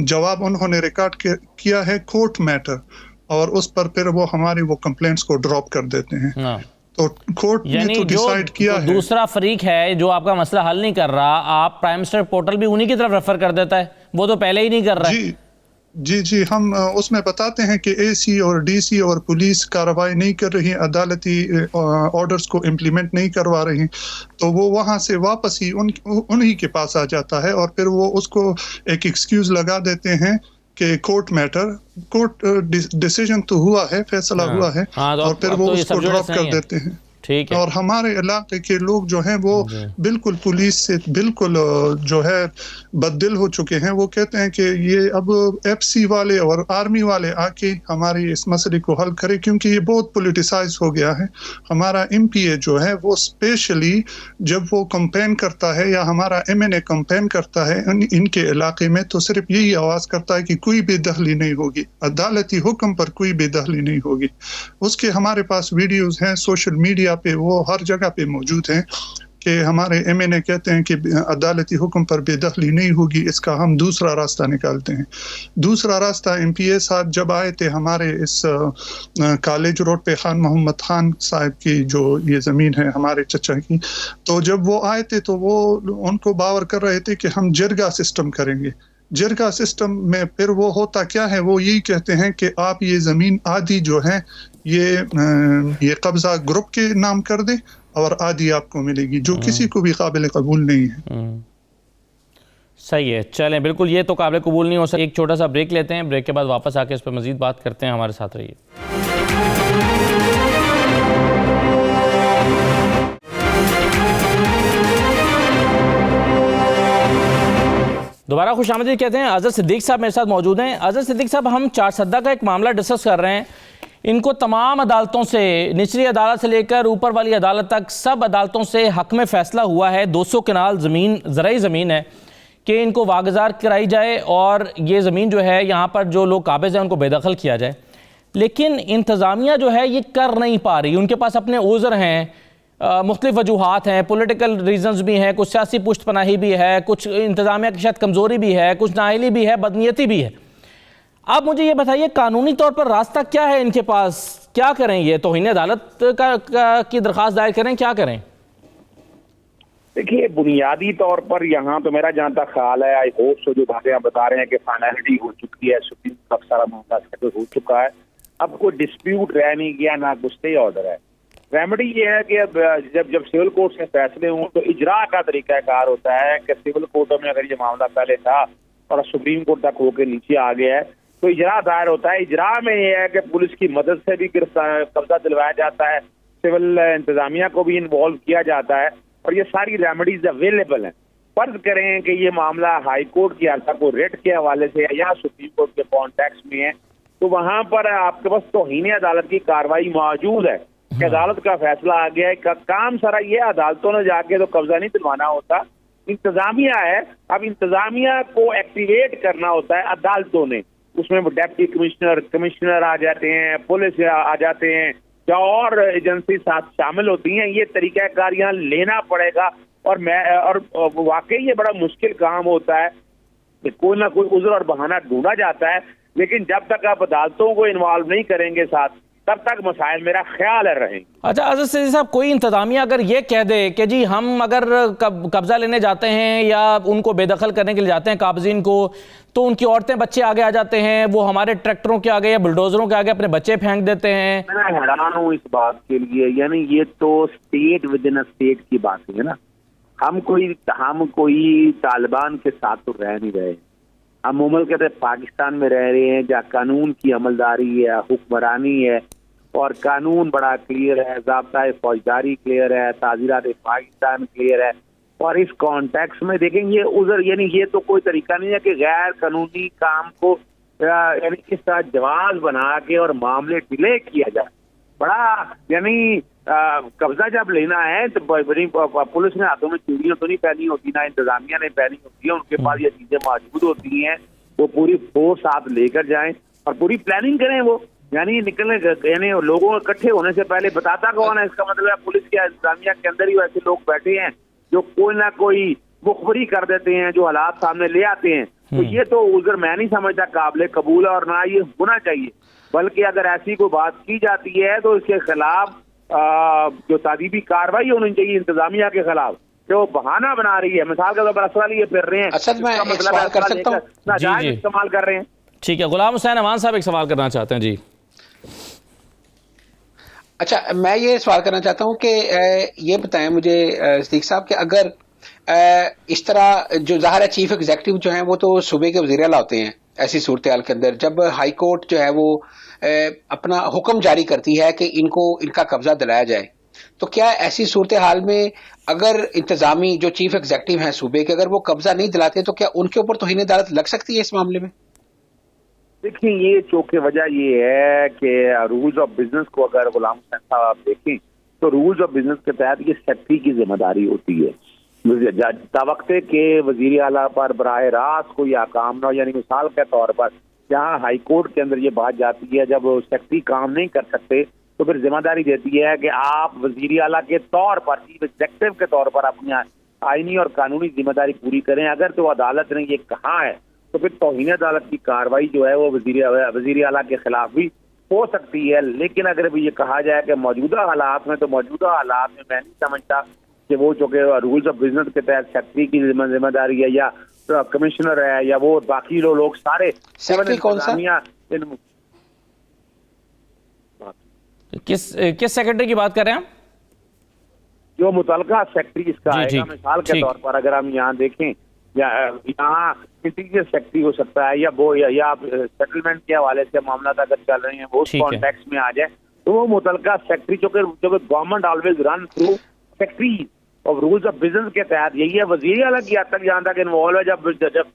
جواب انہوں نے ریکارڈ کیا ہے کورٹ میٹر، اور اس پر پھر وہ ہماری وہ کمپلینٹس کو ڈراپ کر دیتے ہیں. تو کورٹ نے تو ڈیسائیڈ کیا ہے، دوسرا فریق ہے جو آپ کا مسئلہ حل نہیں کر رہا، آپ پرائم منسٹر پورٹل بھی انہی کی طرف ریفر کر دیتا ہے، وہ تو پہلے ہی نہیں کر رہا ہے. جی ہم اس میں بتاتے ہیں کہ اے سی اور ڈی سی اور پولیس کارروائی نہیں کر رہی، عدالتی آرڈرز کو امپلیمنٹ نہیں کروا رہی، تو وہ وہاں سے واپس ہی انہی کے پاس آ جاتا ہے، اور پھر وہ اس کو ایک ایکسکیوز لگا دیتے ہیں کہ کورٹ ڈیسیژن تو ہوا ہے، فیصلہ ہوا ہے، اور پھر وہ اس کو ڈراپ کر دیتے ہیں. ٹھیک ہے. اور ہمارے علاقے کے لوگ جو ہیں وہ بالکل پولیس سے بالکل جو ہے بددل ہو چکے ہیں. وہ کہتے ہیں کہ یہ اب ایف سی والے اور آرمی والے آ کے ہماری اس مسئلے کو حل کرے، کیونکہ یہ بہت پولیٹیسائز ہو گیا ہے. ہمارا ایم پی اے جو ہے وہ اسپیشلی جب وہ کمپین کرتا ہے یا ہمارا ایم این اے کمپین کرتا ہے ان کے علاقے میں، تو صرف یہی آواز کرتا ہے کہ کوئی بے دخلی نہیں ہوگی، عدالتی حکم پر کوئی بے دخلی نہیں ہوگی. اس کے ہمارے پاس ویڈیوز ہیں سوشل میڈیا پہ، وہ ہر جگہ پہ موجود ہیں کہ ہمارے ایم این اے کہتے ہیں کہ عدالتی حکم پر بے دخلی نہیں ہوگی، اس کا ہم دوسرا راستہ نکالتے ہیں. دوسرا راستہ ایم پی اے صاحب جب آئے تھے ہمارے اس کالج روڈ پہ خان محمد خان صاحب کی جو یہ زمین ہے ہمارے چچا کی، تو جب وہ آئے تھے تو وہ ان کو باور کر رہے تھے کہ ہم جرگا سسٹم کریں گے. جرگا سسٹم میں پھر وہ ہوتا کیا ہے، وہ یہی کہتے ہیں کہ آپ یہ زمین آدھی جو ہے یہ قبضہ گروپ کے نام کر دیں اور آدھی آپ کو ملے گی، جو کسی کو بھی قابل قبول نہیں ہے. صحیح ہے، چلیں بالکل یہ تو قابل قبول نہیں ہو سکتا. ایک چھوٹا سا بریک لیتے ہیں، بریک کے بعد واپس آ کے اس پہ مزید بات کرتے ہیں. ہمارے ساتھ رہیے. دوبارہ خوش آمدید کہتے ہیں. اظہر صدیق صاحب میرے ساتھ موجود ہیں. اظہر صدیق صاحب، ہم چارسدہ کا ایک معاملہ ڈسکس کر رہے ہیں. ان کو تمام عدالتوں سے، نچلی عدالت سے لے کر اوپر والی عدالت تک، سب عدالتوں سے حق میں فیصلہ ہوا ہے 200 کنال زمین، زرعی زمین ہے، کہ ان کو واگزار کرائی جائے اور یہ زمین جو ہے یہاں پر جو لوگ قابض ہیں ان کو بے دخل کیا جائے. لیکن انتظامیہ جو ہے یہ کر نہیں پا رہی. ان کے پاس اپنے عذر ہیں، مختلف وجوہات ہیں، پولیٹیکل ریزنز بھی ہیں، کچھ سیاسی پشت پناہی بھی ہے، کچھ انتظامیہ کی شاید کمزوری بھی ہے، کچھ نااہلی بھی ہے، بدنیتی بھی ہے. آپ مجھے یہ بتائیے قانونی طور پر راستہ کیا ہے ان کے پاس؟ کیا کریں؟ یہ توہین عدالت کی درخواست دائر کریں؟ کیا کریں؟ دیکھیے، بنیادی طور پر یہاں تو میرا جہاں تک خیال ہے، آئی ہوپ سو جو باتیں آپ بتا رہے ہیں کہ فائنلٹی ہو چکی ہے، سپریم کورٹ سارا معاملہ سیٹل ہو چکا ہے، اب کوئی ڈسپیوٹ رہ نہیں گیا، نہ کوئی اسٹے آرڈر ہے. ریمیڈی یہ ہے کہ اب جب سول کورٹ سے فیصلے ہوں تو اجرا کا طریقہ کار ہوتا ہے کہ سول کورٹوں میں اگر یہ معاملہ پہلے تھا اور سپریم کورٹ تک ہو کے نیچے آ گیا ہے تو اجرا دائر ہوتا ہے. اجرا میں یہ ہے کہ پولیس کی مدد سے بھی قبضہ دلوایا جاتا ہے، سول انتظامیہ کو بھی انوالو کیا جاتا ہے، اور یہ ساری ریمیڈیز اویلیبل ہیں. فرض کریں کہ یہ معاملہ ہائی کورٹ کی عرصہ کو ریٹ کے حوالے سے یا سپریم کورٹ کے کانٹیکس میں ہے، تو وہاں پر آپ کے پاس توہین عدالت کی کارروائی موجود ہے کہ عدالت کا فیصلہ آ گیا ہے. کام سارا یہ عدالتوں نے جا کے تو قبضہ نہیں دلوانا ہوتا، انتظامیہ ہے. اب انتظامیہ کو ایکٹیویٹ کرنا ہوتا ہے عدالتوں نے. اس میں ڈپٹی کمشنر آ جاتے ہیں، پولیس آ جاتے ہیں، یا اور ایجنسی ساتھ شامل ہوتی ہیں. یہ طریقہ کار یہاں لینا پڑے گا، اور واقعی یہ بڑا مشکل کام ہوتا ہے کہ کوئی نہ کوئی عذر اور بہانہ ڈھونڈا جاتا ہے. لیکن جب تک آپ عدالتوں کو انوالو نہیں کریں گے ساتھ، تب تک مسائل میرا خیال ہے رہیں گے. اچھا اظہر صدیق صاحب، کوئی انتظامیہ اگر یہ کہہ دے کہ جی ہم اگر قبضہ لینے جاتے ہیں یا ان کو بے دخل کرنے کے لیے جاتے ہیں قابضین کو، تو ان کی عورتیں بچے آگے آ جاتے ہیں، وہ ہمارے ٹریکٹروں کے آگے یا بلڈوزروں کے آگے اپنے بچے پھینک دیتے ہیں. میں حیران ہوں اس بات کے لیے، یعنی یہ تو اسٹیٹ ود ان اسٹیٹ کی بات ہے نا. ہم کوئی طالبان کے ساتھ تو رہ نہیں رہے، ہم مملکت پاکستان میں رہ رہے ہیں جہاں قانون کی عملداری ہے، حکمرانی ہے، اور قانون بڑا کلیئر ہے، ضابطۂ فوجداری کلیئر ہے، تعزیرات پاکستان کلیئر ہے. اور اس کانٹیکس میں دیکھیں یہ عذر، یعنی یہ تو کوئی طریقہ نہیں ہے کہ غیر قانونی کام کو یعنی اس طرح جواز بنا کے اور معاملے ڈیلے کیا جائے. بڑا یعنی قبضہ جب لینا ہے تو پولیس نے ہاتھوں میں چوڑیاں تو نہیں پہنی ہوتی، نہ انتظامیہ نے پہنی ہوتی ہے. ان کے پاس یہ چیزیں موجود ہوتی ہیں، وہ پوری فورس آپ لے کر جائیں اور پوری پلاننگ کریں. وہ یعنی نکلنے، یعنی لوگوں اکٹھے ہونے سے پہلے بتاتا کون ہے؟ اس کا مطلب ہے پولیس کے انتظامیہ کے اندر ہی ایسے لوگ بیٹھے ہیں جو کوئی نہ کوئی مخبری کر دیتے ہیں، جو حالات سامنے لے آتے ہیں. تو یہ تو عذر میں نہیں سمجھتا قابل قبول ہے، اور نہ یہ ہونا چاہیے. بلکہ اگر ایسی کوئی بات کی جاتی ہے تو اس کے خلاف جو تعدیبی کارروائی ہونی چاہیے انتظامیہ کے خلاف، کہ وہ بہانہ بنا رہی ہے. مثال کے طور پر اسرائیل یہ پھر رہے ہیں، اسد میں ایک سوال کر سکتا ہوں؟ جی استعمال کر رہے ہیں. ٹھیک ہے، غلام حسین امان صاحب ایک سوال کرنا چاہتے ہیں. جی اچھا، میں یہ سوال کرنا چاہتا ہوں کہ یہ بتائیں مجھے صدیق صاحب کہ اگر اس طرح جو ظاہر ہے چیف ایگزیکٹو جو ہیں وہ تو صوبے کے وزیر اعلیٰ ہوتے ہیں، ایسی صورتحال کے اندر جب ہائی کورٹ جو ہے وہ اپنا حکم جاری کرتی ہے کہ ان کا قبضہ دلایا جائے تو کیا ایسی صورتحال میں اگر انتظامی جو چیف ایگزیکٹو ہیں صوبے کے، اگر وہ قبضہ نہیں دلاتے تو کیا ان کے اوپر توہین عدالت لگ سکتی ہے اس معاملے میں؟ دیکھیں، یہ چونکہ وجہ یہ ہے کہ رولز آف بزنس کو اگر غلام حسین صاحب آپ دیکھیں تو رولز آف بزنس کے تحت یہ سیکٹری کی ذمہ داری ہوتی ہے وقت کہ وزیر اعلیٰ پر براہ راست کوئی احکام نہ ہو. یعنی مثال کے طور پر جہاں ہائی کورٹ کے اندر یہ بات جاتی ہے جب سیکٹری کام نہیں کر سکتے تو پھر ذمہ داری دیتی ہے کہ آپ وزیر اعلیٰ کے طور پر چیف ایگزیکٹو کے طور پر اپنی آئینی اور قانونی ذمہ داری پوری کریں. اگر تو عدالت نے یہ کہا ہے تو پھر توہین عدالت کی کارروائی جو ہے وہ وزیر اعلیٰ کے خلاف بھی ہو سکتی ہے. لیکن اگر یہ کہا جائے کہ موجودہ حالات میں میں نہیں سمجھتا کہ وہ چونکہ رولز آف بزنس کے تحت سیکٹری کی ذمہ داری ہے یا کمشنر ہے یا وہ باقی لوگ سارے کس سیکرٹری کی بات کر رہے ہیں جو متعلقہ سیکٹری اس کا آئے گا. مثال کے طور پر اگر ہم یہاں دیکھیں یہاں انٹیریئر سیکٹری ہو سکتا ہے یا سیٹلمنٹ کے حوالے سے معاملات اگر چل رہے ہیں وہ اس کانٹیکس میں آ جائے تو وہ متعلقہ سیکٹری چونکہ government always run through secretary اور رولز آف بزنس کے تحت یہی ہے. وزیر اعلیٰ کی حد تک جہاں تک انوالو ہے جب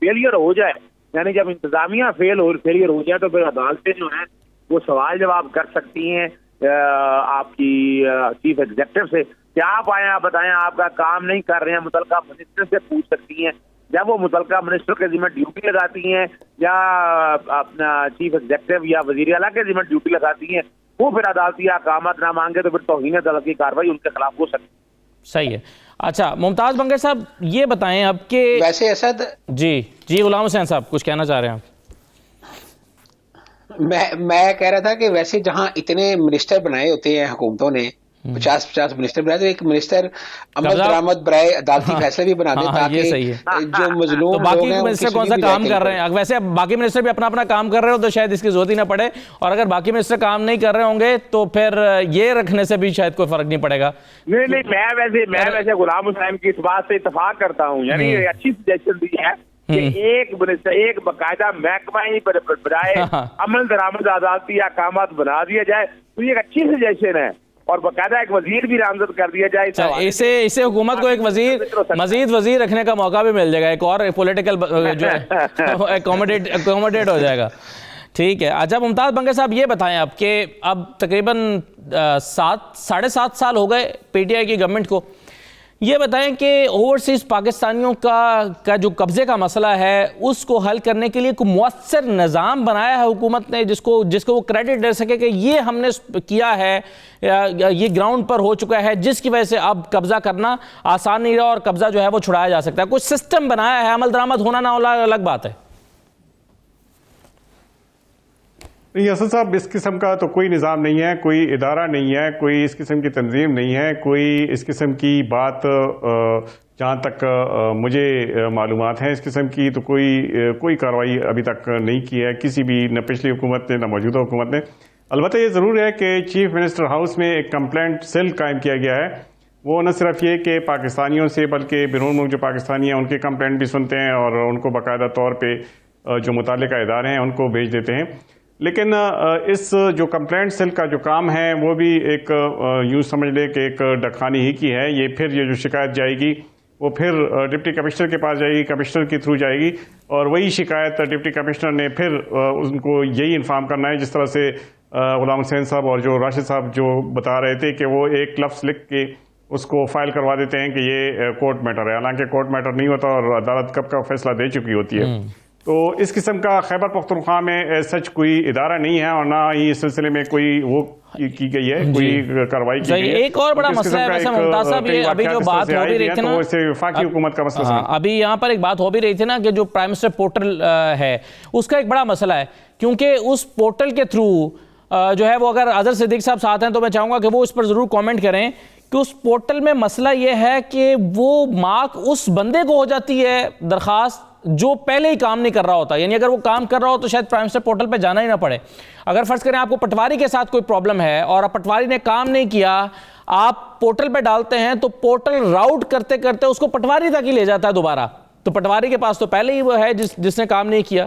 فیلئر ہو جائے یعنی جب انتظامیہ فیلئر ہو جائے تو پھر عدالتیں جو ہیں وہ سوال جواب کر سکتی ہیں آپ کی چیف ایگزیکٹو سے کہ آپ آئیں آپ بتائیں آپ کا کام نہیں کر رہے ہیں. متعلقہ منسٹر سے پوچھ سکتی ہیں. جب وہ متعلقہ منسٹر کے ذمہ ڈیوٹی لگاتی ہیں یا اپنا چیف ایگزیکٹو یا وزیر اعلیٰ کے ذمہ ڈیوٹی لگاتی ہیں وہ پھر عدالتی احکامات نہ مانگے تو پھر توہین عدالت کی کارروائی ان کے خلاف ہو سکتی ہے. صحیح ہے. اچھا ممتاز بنگر صاحب یہ بتائیں اب کہ ویسے اسد جی غلام حسین صاحب کچھ کہنا چاہ رہے ہیں آپ؟ میں کہہ رہا تھا کہ ویسے جہاں اتنے منسٹر بنائے ہوتے ہیں حکومتوں نے 50 منسٹر بنائے تو ایک منسٹر عمل درآمد برائے عدالتی فیصلے بھی بنا دے تاکہ جو مظلوم باقی منسٹر کون سا کام کر رہے ہیں. ویسے باقی منسٹر بھی اپنا کام کر رہے ہو تو شاید اس کی ضرورت ہی نہ پڑے اور اگر باقی منسٹر کام نہیں کر رہے ہوں گے تو پھر یہ رکھنے سے بھی شاید کوئی فرق نہیں پڑے گا. نہیں میں ویسے غلام حسین کی اس بات سے اتفاق کرتا ہوں. یعنی اچھی سجیشن دی ہے کہ ایک باقاعدہ محکمہ ہی برائے عمل درآمد عدالتی احکامات بنا دیا جائے تو یہ ایک اچھی سجیشن ہے اور باقاعدہ ایک وزیر بھی نامزد کر دیا جائے. اسے حکومت کو ایک مزید وزیر رکھنے کا موقع بھی مل جائے گا, ایک اور پولیٹیکل جو ہے اکوموڈیٹ ہو جائے گا. ٹھیک ہے. اچھا ممتاز بنگر صاحب یہ بتائیں آپ کہ اب تقریباً 7.5 سال ہو گئے پی ٹی آئی کی گورنمنٹ کو. یہ بتائیں کہ اوورسیز پاکستانیوں کا جو قبضے کا مسئلہ ہے اس کو حل کرنے کے لیے کوئی مؤثر نظام بنایا ہے حکومت نے جس کو وہ کریڈٹ دے سکے کہ یہ ہم نے کیا ہے, یہ گراؤنڈ پر ہو چکا ہے جس کی وجہ سے اب قبضہ کرنا آسان نہیں رہا اور قبضہ جو ہے وہ چھڑایا جا سکتا ہے. کچھ سسٹم بنایا ہے, عمل درآمد ہونا نہ ہونا الگ بات ہے. نہیں اسد صاحب اس قسم کا تو کوئی نظام نہیں ہے, کوئی ادارہ نہیں ہے, کوئی اس قسم کی تنظیم نہیں ہے, کوئی اس قسم کی بات جہاں تک مجھے معلومات ہیں اس قسم کی تو کوئی کارروائی ابھی تک نہیں کی ہے کسی بھی, نہ پچھلی حکومت نے نہ موجودہ حکومت نے. البتہ یہ ضرور ہے کہ چیف منسٹر ہاؤس میں ایک کمپلینٹ سیل قائم کیا گیا ہے. وہ نہ صرف یہ کہ پاکستانیوں سے بلکہ بیرون ملک جو پاکستانی ہیں ان کے کمپلینٹ بھی سنتے ہیں اور ان کو باقاعدہ طور پہ جو متعلقہ ادارے ہیں ان کو بھیج دیتے ہیں. لیکن اس جو کمپلینٹ سیل کا جو کام ہے وہ بھی ایک یوں سمجھ لے کہ ایک ڈکھانی ہی کی ہے. یہ پھر یہ جو شکایت جائے گی وہ پھر ڈپٹی کمشنر کے پاس جائے گی, کمشنر کے تھرو جائے گی اور وہی شکایت ڈپٹی کمشنر نے پھر ان کو یہی انفارم کرنا ہے. جس طرح سے غلام حسین صاحب اور جو راشد صاحب جو بتا رہے تھے کہ وہ ایک لفظ لکھ کے اس کو فائل کروا دیتے ہیں کہ یہ کورٹ میٹر ہے, حالانکہ کورٹ میٹر نہیں ہوتا اور عدالت کب کا فیصلہ دے چکی ہوتی ہے. تو اس قسم کا خیبر پختونخوا میں سچ کوئی ادارہ نہیں ہے اور نہ ہی اس سلسلے میں کوئی وہ کی گئی ہے, کوئی کارروائی کی گئی ہے. ایک اور بڑا مسئلہ ہے ویسے ممتاز صاحب, یہ ابھی جو بات ہو بھی رہی تھی نا, وفاقی حکومت کا مسئلہ ابھی یہاں پر ایک بات ہو بھی رہی تھی نا کہ جو پرائم منسٹر پورٹل ہے اس کا ایک بڑا مسئلہ ہے, کیونکہ اس پورٹل کے تھرو جو ہے وہ اگر اظہر صدیق صاحب ساتھ ہیں تو میں چاہوں گا کہ وہ اس پر ضرور کامنٹ کریں کہ اس پورٹل میں مسئلہ یہ ہے کہ وہ مارک اس بندے کو ہو جاتی ہے درخواست جو پہلے ہی کام نہیں کر رہا ہوتا. یعنی اگر وہ کام کر رہا ہو تو شاید پرائم منسٹر پورٹل پہ جانا ہی نہ پڑے. اگر فرض کریں آپ کو پٹواری کے ساتھ کوئی پرابلم ہے اور پٹواری نے کام نہیں کیا, آپ پورٹل پہ ڈالتے ہیں تو پورٹل راؤٹ کرتے کرتے اس کو پٹواری تک ہی لے جاتا ہے دوبارہ, تو پٹواری کے پاس تو پہلے ہی وہ ہے جس نے کام نہیں کیا.